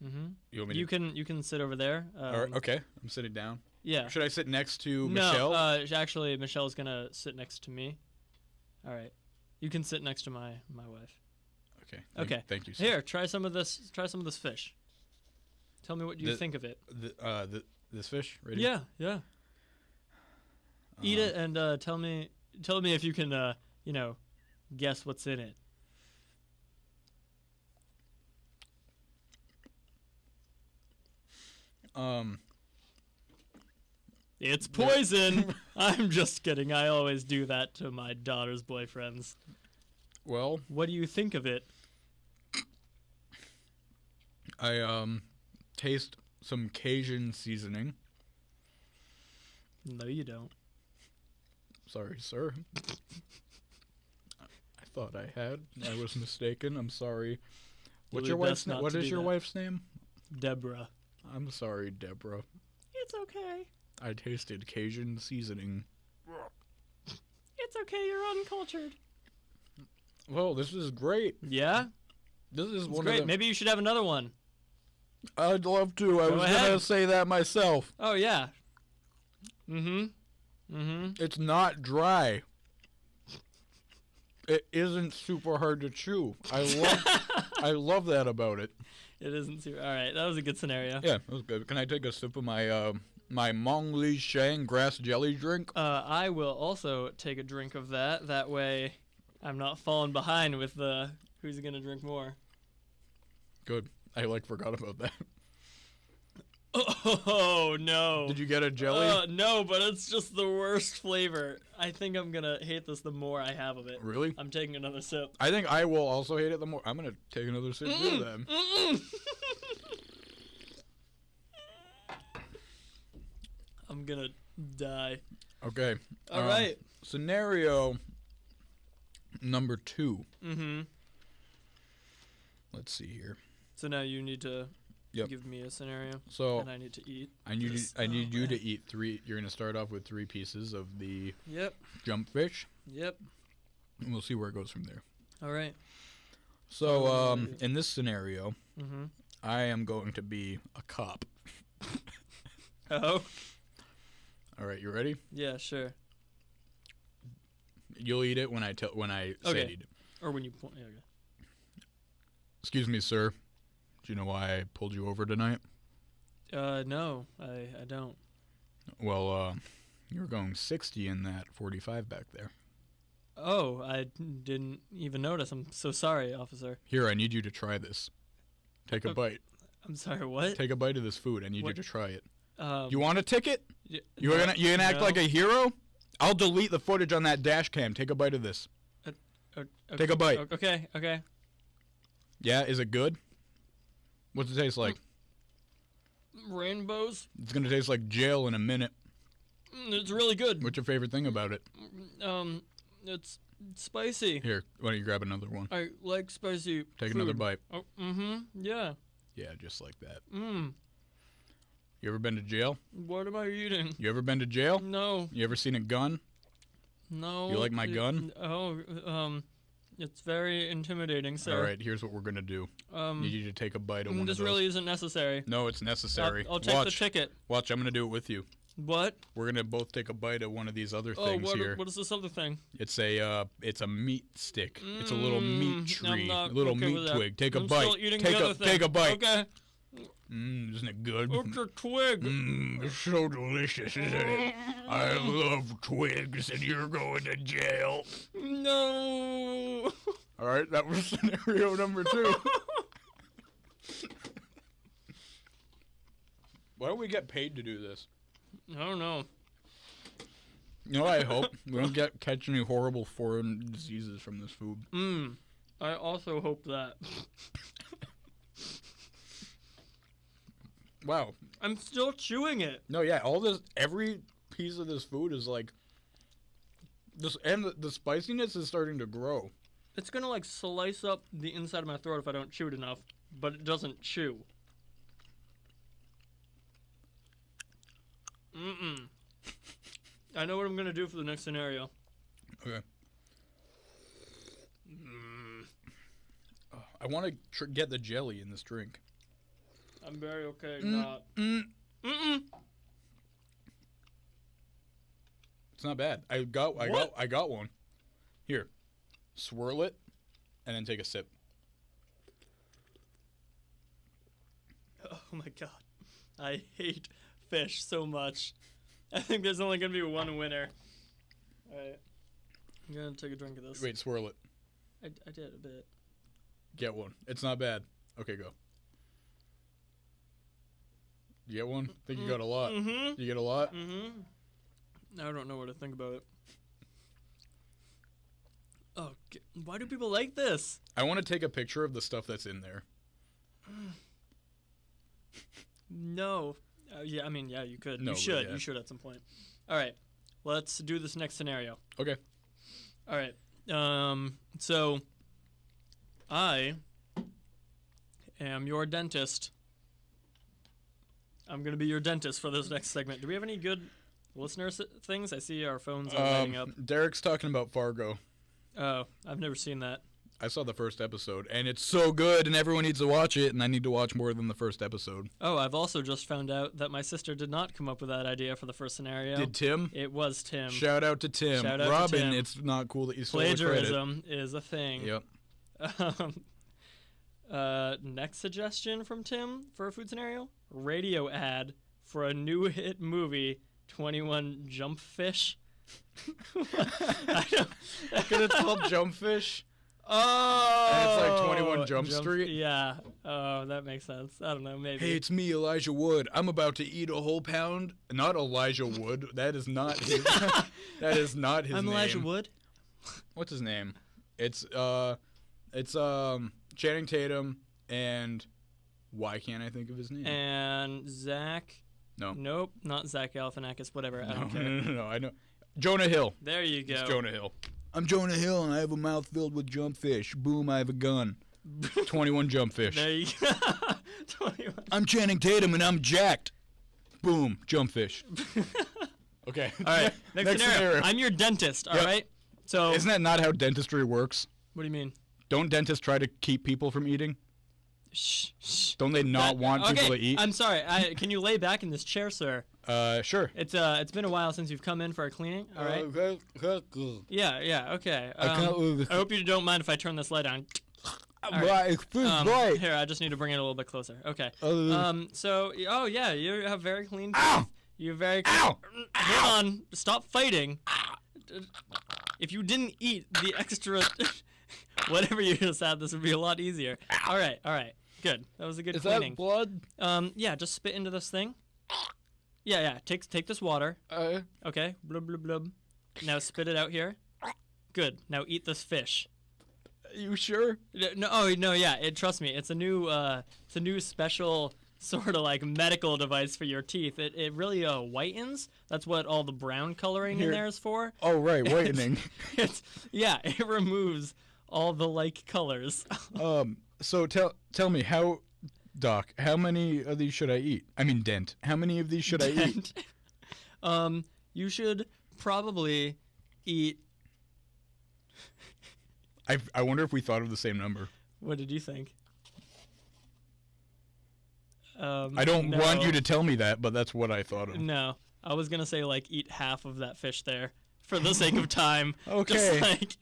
Mm-hmm. You want me You can sit over there. All right, okay, I'm sitting down. Yeah. Should I sit next to No. Michelle? Actually, Michelle's gonna sit next to me. All right. You can sit next to my wife. Okay. Okay. Thank you, sir. Here, try some of this. Try some of this fish. Tell me what you think of it. This fish, ready? Yeah. Eat it and tell me if you can guess what's in it. It's poison. I'm just kidding. I always do that to my daughter's boyfriends. Well, What do you think of it? I taste some Cajun seasoning. No, you don't. Sorry, sir. I thought I had. I was mistaken. I'm sorry. You'll What's do your best wife's name? not What to is do your that. wife's name? Deborah. I'm sorry, Deborah. It's okay. I tasted Cajun seasoning. It's okay. You're uncultured. Well, this is great. Yeah? This is It's one great. of the. Maybe you should have another one. I'd love to. I Go was ahead. gonna say that myself. Oh, yeah. Mm-hmm. It's not dry. It isn't super hard to chew. I love that about it. It isn't too... All right. That was a good scenario. Yeah, that was good. Can I take a sip of my my Mong Li Shang grass jelly drink? I will also take a drink of that. That way I'm not falling behind with the who's going to drink more. Good. I forgot about that. Oh, no. Did you get a jelly? No, but it's just the worst flavor. I think I'm going to hate this the more I have of it. Really? I'm taking another sip. I think I will also hate it the more. I'm gonna take another sip too then. I'm going to die. Okay. All right. Scenario number 2. Mm-hmm. Let's see here. So now you need to Yep. give me a scenario, So and I need to eat. I need this. I need Oh, you to man. eat 3. You're gonna start off with 3 pieces of the Yep. jump fish, Yep. and we'll see where it goes from there. All right. So Oh, in this scenario, Mm-hmm. I am going to be a cop. Oh. All right, you ready? Yeah, sure. You'll eat it when I say Okay. eat it. Or when you point. Yeah, okay. Excuse me, sir. Do you know why I pulled you over tonight? No, I don't. Well, you were going 60 in that 45 back there. Oh, I didn't even notice. I'm so sorry, officer. Here, I need you to try this. Take a bite. I'm sorry. What? Take a bite of this food. I need you What? to try it. Um, You want a ticket? y- You're gonna act no. like a hero? I'll delete the footage on that dash cam. Take a bite of this. Okay. Take a bite. Okay. Yeah, is it good? What's it taste like? Rainbows. It's gonna taste like jail in a minute. It's really good. What's your favorite thing about it? It's spicy. Here, why don't you grab another one? I like spicy. Take food. another bite. Oh, yeah. Yeah, just like that. You ever been to jail? What am I eating? You ever been to jail? No. You ever seen a gun? No. You like my gun? It's very intimidating, sir. All right, here's what we're gonna do. Need you to take a bite of one of this those. really isn't necessary. No, it's necessary. I'll take Watch. the ticket. Watch, I'm gonna do it with you. What? We're gonna both take a bite of one of these other things here. What is this other thing? It's a meat stick. It's a little meat tree, I'm not a little okay meat with that. twig. Take a I'm bite. Still eating take the other thing. take a bite. Okay. Isn't it good? It's a twig. It's so delicious, isn't it? I love twigs, and you're going to jail. No. All right, that was scenario number 2. Why don't we get paid to do this? I don't know. You know what I hope? We don't catch any horrible foreign diseases from this food. I also hope that. Wow. I'm still chewing it. No, yeah, every piece of this food is like, and the spiciness is starting to grow. It's gonna like slice up the inside of my throat if I don't chew it enough, but it doesn't chew. I know what I'm gonna do for the next scenario. Okay. I want to get the jelly in this drink. I'm very okay not. It's not bad. I got one. Here, swirl it, and then take a sip. Oh my god, I hate fish so much. I think there's only gonna be one winner. All right, I'm gonna take a drink of this. Wait, swirl it. I did a bit. Get one. It's not bad. Okay, go. You get one? I think you got a lot. You get a lot? I don't know what to think about it. Oh, why do people like this? I want to take a picture of the stuff that's in there. No. Yeah, I mean, yeah, you could. No, you should. yeah. You should at some point. All right. Let's do this next scenario. Okay. All right. So I am your dentist. I'm going to be your dentist for this next segment. Do we have any good listener things? I see our phones are lighting up. Derek's talking about Fargo. Oh, I've never seen that. I saw the first episode, and it's so good, and everyone needs to watch it, and I need to watch more than the first episode. Oh, I've also just found out that my sister did not come up with that idea for the first scenario. Did Tim? It was Tim. Shout out to Tim. Shout out Robin, to Tim. It's not cool that you stole the credit. Plagiarism is a thing. Yep. Next suggestion from Tim for a food scenario: radio ad for a new hit movie, 21 Jump Fish. I don't. Because it's called Jumpfish. Oh, And it's like 21 Jump Street? Yeah. Oh, that makes sense. I don't know. Maybe. Hey, it's me, Elijah Wood. I'm about to eat a whole pound. Not Elijah Wood. That is not his. That is not his I'm name. Elijah Wood. What's his name? It's Channing Tatum and why can't I think of his name? And Zach. No. Nope. Not Zach Galifianakis. Whatever. I don't care. No. I know. Jonah Hill. There you go. It's Jonah Hill. I'm Jonah Hill, and I have a mouth filled with jumpfish. Boom, I have a gun. 21 jumpfish. There you go. 21. I'm Channing Tatum, and I'm jacked. Boom, jumpfish. Okay. All right. Next scenario. I'm your dentist. All right. So. Isn't that not how dentistry works? What do you mean? Don't dentists try to keep people from eating? Shh. Don't they not want people to eat? I'm sorry. Can you lay back in this chair, sir? Sure. It's been a while since you've come in for a cleaning. All right. Yeah. Okay. I can't I hope you don't mind if I turn this light on. Right. Here, I just need to bring it a little bit closer. Okay. So, yeah, you have very clean teeth. Ow! You're very. Ow! Hold on. Stop fighting. If you didn't eat the extra, whatever you just had, this would be a lot easier. All right. Good. That was a good cleaning. Is that blood? Yeah. Just spit into this thing. Yeah. Take this water. Okay. Blub blub blub. Now spit it out here. Good. Now eat this fish. You sure? No, oh no, yeah. Trust me. It's a new special sort of like medical device for your teeth. It really whitens. That's what all the brown coloring in there is for. Oh right, whitening. It removes all the like colors. So tell me Doc, how many of these should I eat? I mean, Dent. How many of these should I eat? You should probably eat. I wonder if we thought of the same number. What did you think? I don't want you to tell me that, but that's what I thought of. No, I was gonna say like eat half of that fish there for the sake of time. Okay. Just like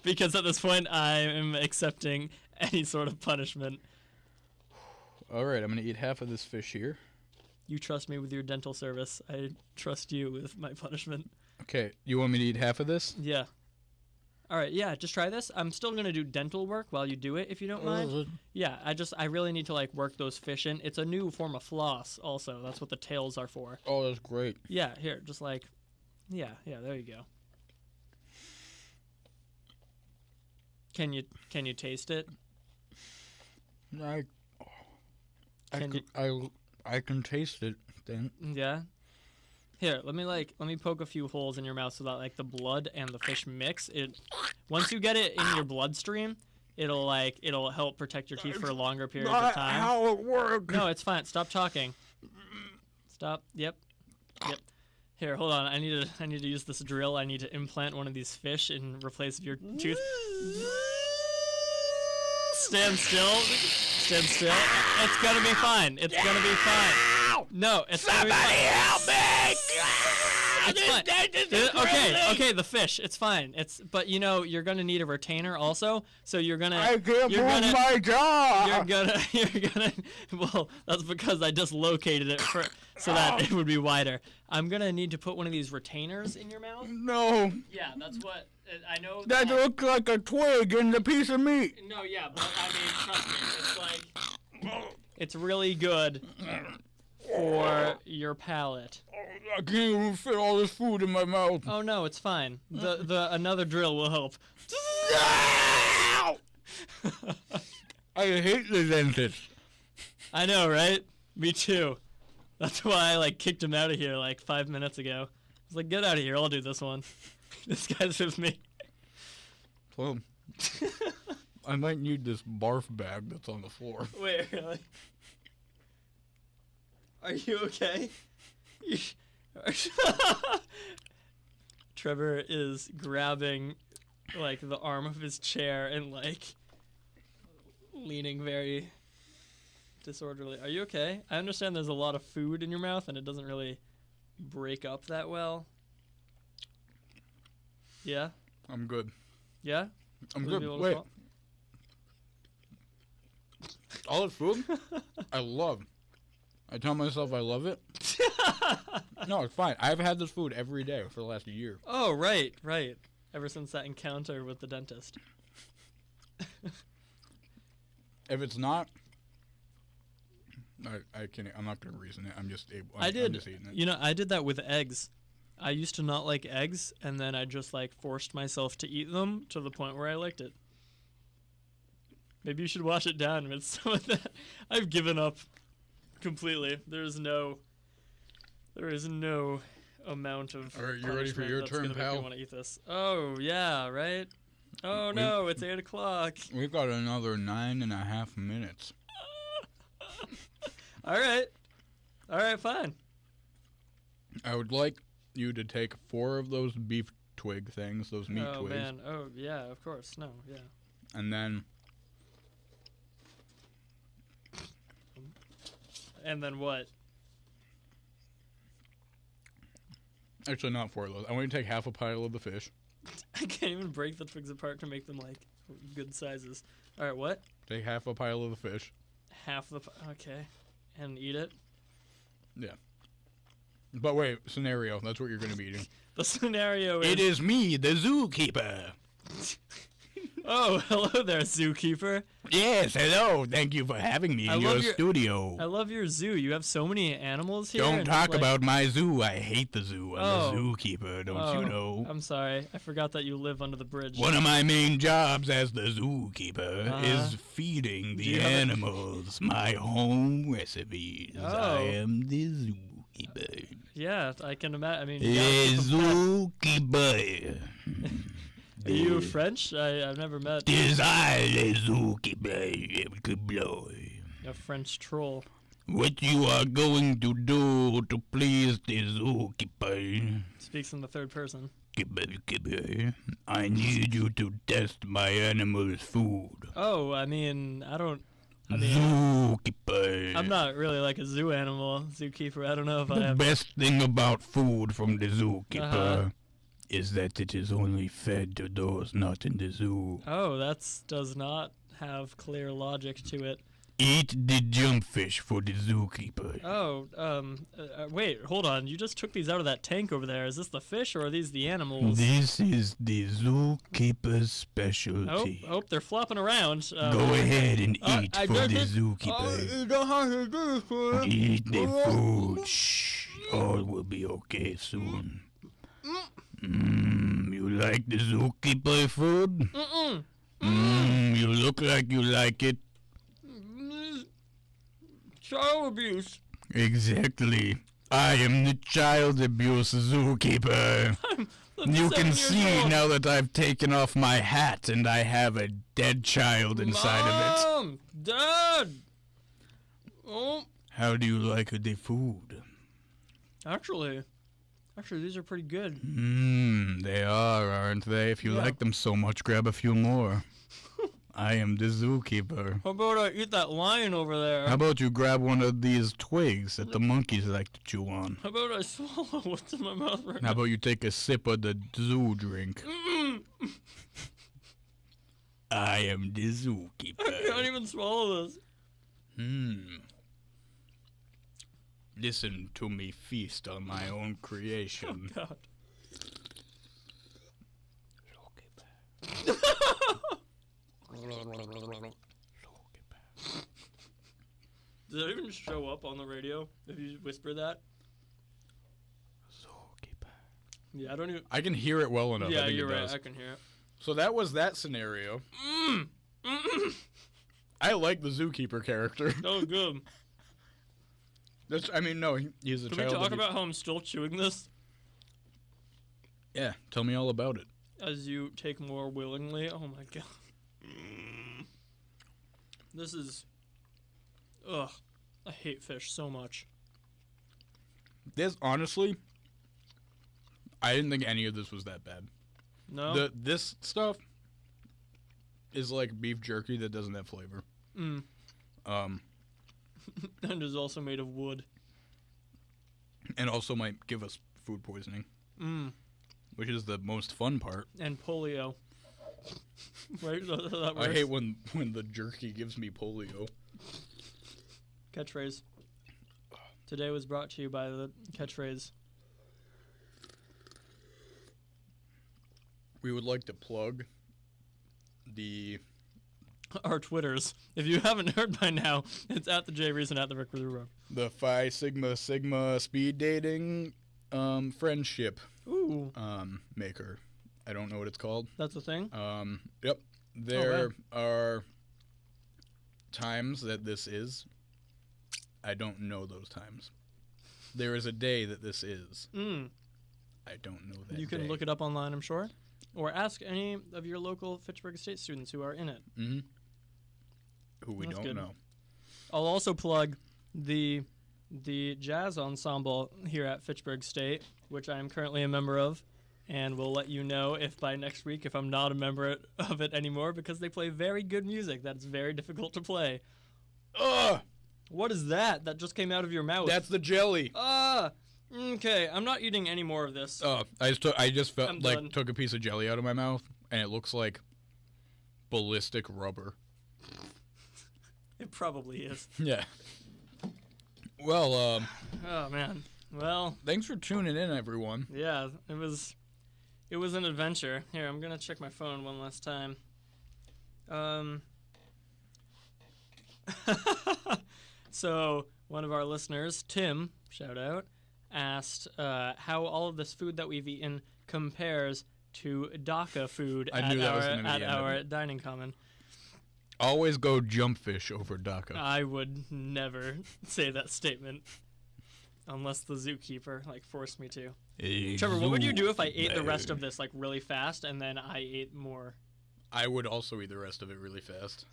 because at this point I am accepting any sort of punishment. All right, I'm gonna eat half of this fish here. You trust me with your dental service. I trust you with my punishment. Okay, you want me to eat half of this? Yeah. All right, yeah, just try this. I'm still going to do dental work while you do it, if you don't mind. Yeah, I really need to, like, work those fish in. It's a new form of floss, also. That's what the tails are for. Oh, that's great. Yeah, here, just like, yeah, there you go. Can you taste it? I can taste it, then. Yeah. Here, let me poke a few holes in your mouth so that like the blood and the fish mix. Once you get it in your bloodstream, it'll help protect your teeth for longer periods of time. How it works. No, it's fine. Stop talking. Stop. Yep. Here, hold on. I need to use this drill. I need to implant one of these fish in replace of your tooth. Stand still. Stand still. It's gonna be fine. It's gonna be fine. No, it's gonna be fine. Somebody help me! It's fine. Okay, the fish. It's fine. But you're gonna need a retainer also. So you're gonna. I can't move my jaw. You're gonna. Well, that's because I just located it so that it would be wider. I'm gonna need to put one of these retainers in your mouth. No. Yeah, that's what I know. That looks like a twig and a piece of meat. No, yeah, but I mean, trust me, it's like it's really good for your palate. I can't even fit all this food in my mouth. Oh no, it's fine. The another drill will help. I hate the dentist. I know, right? Me too. That's why I kicked him out of here 5 minutes ago. I was like, get out of here, I'll do this one. This guy's with me. Well, I might need this barf bag that's on the floor. Wait, really? Are you okay? Trevor is grabbing the arm of his chair and leaning very disorderly. Are you okay? I understand there's a lot of food in your mouth and it doesn't really break up that well. Yeah? I'm good. Yeah? I'm good. Wait. All this food, I love. I tell myself I love it. No, it's fine. I've had this food every day for the last year. Oh, right. Ever since that encounter with the dentist. If it's not, I can't. I'm not gonna reason it. I'm just able. I'm just eating it. I did that with eggs. I used to not like eggs, and then I just forced myself to eat them to the point where I liked it. Maybe you should wash it down with some of that. I've given up completely. There is no amount of. All right, you ready for your turn, pal? I want to eat this. Oh yeah, right. Oh no, it's 8 o'clock. We've got another 9.5 minutes. All right, fine. I would like you to take 4 of those beef twig things, those meat twigs. Oh man, oh yeah, of course, no, yeah. And then. And then what? Actually, not 4 of those. I want you to take half a pile of the fish. I can't even break the twigs apart to make them good sizes. All right, what? Take half a pile of the fish. Okay. And eat it? Yeah. But wait, scenario. That's what you're going to be eating. The scenario is... It is me, the zookeeper. Oh, hello there, zookeeper. Yes, hello. Thank you for having me in your studio. I love your zoo. You have so many animals here. Don't and talk like, about my zoo. I hate the zoo. I'm Oh. a zookeeper, don't you know? I'm sorry. I forgot that you live under the bridge. One of my main jobs as the zookeeper Uh-huh. is feeding Do the you have a- animals my home recipes. Oh. I am the zookeeper. Yeah, I can imagine. I mean, The zookeeper. are you French? I've never met Tis I, the zookeeper. a French troll. What you are going to do to please the zookeeper? Speaks in the third person. Keeper, I need you to test my animal's food. Oh, I mean, Zookeeper. I'm not really like a zoo animal, zookeeper. I don't know if I The have. best thing about food from the zookeeper Uh-huh. is that it is only fed to those not in the zoo. Oh, does not have clear logic to it. Eat the jumpfish for the zookeeper. Oh, wait, hold on. You just took these out of that tank over there. Is this the fish or are these the animals? This is the zookeeper's specialty. Oh, they're flopping around. Go ahead and eat I for the didn't- zookeeper. you don't have to do this. Eat the food. Shh. All will be okay soon. You like the zookeeper food? Mm-mm. You look like you like it. Child abuse. Exactly. I am the child abuse zookeeper. You can 7 years see old. now that I've taken off my hat and I have a dead child inside of it. Mom, Dad. Oh, How do you like the food? actually, these are pretty good. They are, aren't they? If you Yeah. like them so much, grab a few more. I am the zookeeper. How about I eat that lion over there? How about you grab one of these twigs that the monkeys like to chew on? How about I swallow what's in my mouth right How now? about you take a sip of the zoo drink? Mm-mm. I am the I can't zookeeper. even swallow this. Listen to me feast on my own creation. God. Does that even show up on the radio if you whisper that? Yeah, I don't even. I can hear it well enough. I Yeah, think you're it right. does. I can hear it. So that was that scenario. I like the zookeeper character. That was good. He's a Can we child. talk about how I'm still chewing this Yeah, tell me all about it. as you take more willingly? Oh my god. This is. Ugh. I hate fish so much. This honestly, I didn't think any of this was that bad. No? This stuff is like beef jerky that doesn't have flavor. Mm. And is also made of wood. And also might give us food poisoning, Mm. which is the most fun part. And polio. Right? That I works. hate when the jerky gives me polio. Catchphrase. Today was brought to you by the catchphrase. We would like to plug Our Twitters. If you haven't heard by now, it's at the J Reason, at the Rick Ruder. the Phi Sigma speed dating friendship Ooh, maker. I don't know what it's called. that's a thing? Yep. There are times that this is. I don't know those times. There is a day that this is. Mm. I don't know that You can day. look it up online, I'm sure. Or ask any of your local Fitchburg State students who are in it. Mm-hmm. Who we That's don't good. know. I'll also plug the jazz ensemble here at Fitchburg State, which I am currently a member of, and we'll let you know if by next week if I'm not a member of it anymore, because they play very good music that's very difficult to play. Ugh! What is that? That just came out of your mouth. That's the jelly. Okay. I'm not eating any more of this. I just felt I'm like done. took a piece of jelly out of my mouth, and it looks like ballistic rubber. It probably is. Yeah. Well, Oh man. Well, thanks for tuning in, everyone. yeah, it was an adventure. Here, I'm gonna check my phone one last time. So one of our listeners, Tim, shout out, asked how all of this food that we've eaten compares to DACA food I knew that was gonna be at the end of our it. dining common. Always go jumpfish over DACA. I would never say that statement unless the zookeeper forced me to. Trevor, what would you do if I ate the rest of this really fast and then I ate more? I would also eat the rest of it really fast.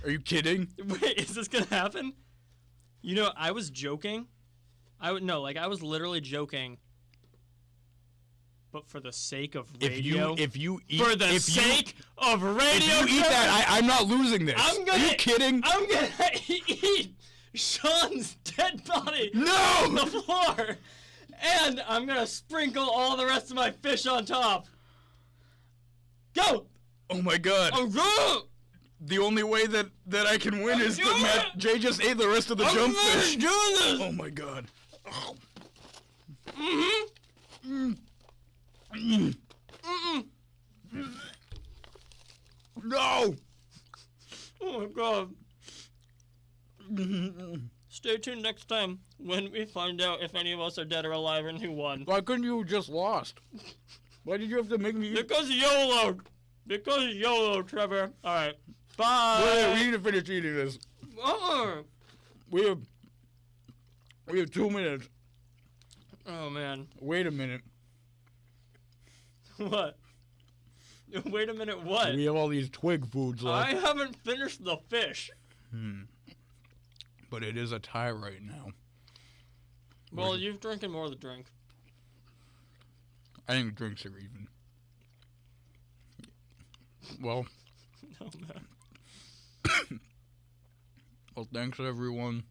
Are you kidding? Wait, is this gonna happen? I was joking. I was literally joking. But for the sake of radio, If you eat for the sake of radio, if you eat that, I'm not losing this. Are you kidding? I'm gonna eat Sean's dead body No! on the floor, and I'm gonna sprinkle all the rest of my fish on top. Go! Oh my god. Go! The only way that I can win is that Jay just ate the rest of the jumpfish. Doing this. Oh my god. No! Oh my god. Stay tuned next time when we find out if any of us are dead or alive and who won. Why couldn't you have just lost? Why did you have to make me eat? Because YOLO! Because YOLO, Trevor. Alright. Bye! Wait, we need to finish eating this. We have 2 minutes. Oh man. Wait a minute. What? Wait a minute, what? We have all these twig foods left. I haven't finished the fish. But it is a tie right now. Well, you've drinking more of the drink. I think drinks are even. Well. Oh man. Well, thanks everyone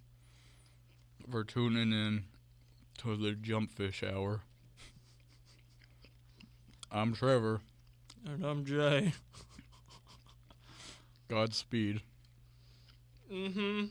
for tuning in to the Jumpfish Hour. I'm Trevor. And I'm Jay. Godspeed. Mm-hmm.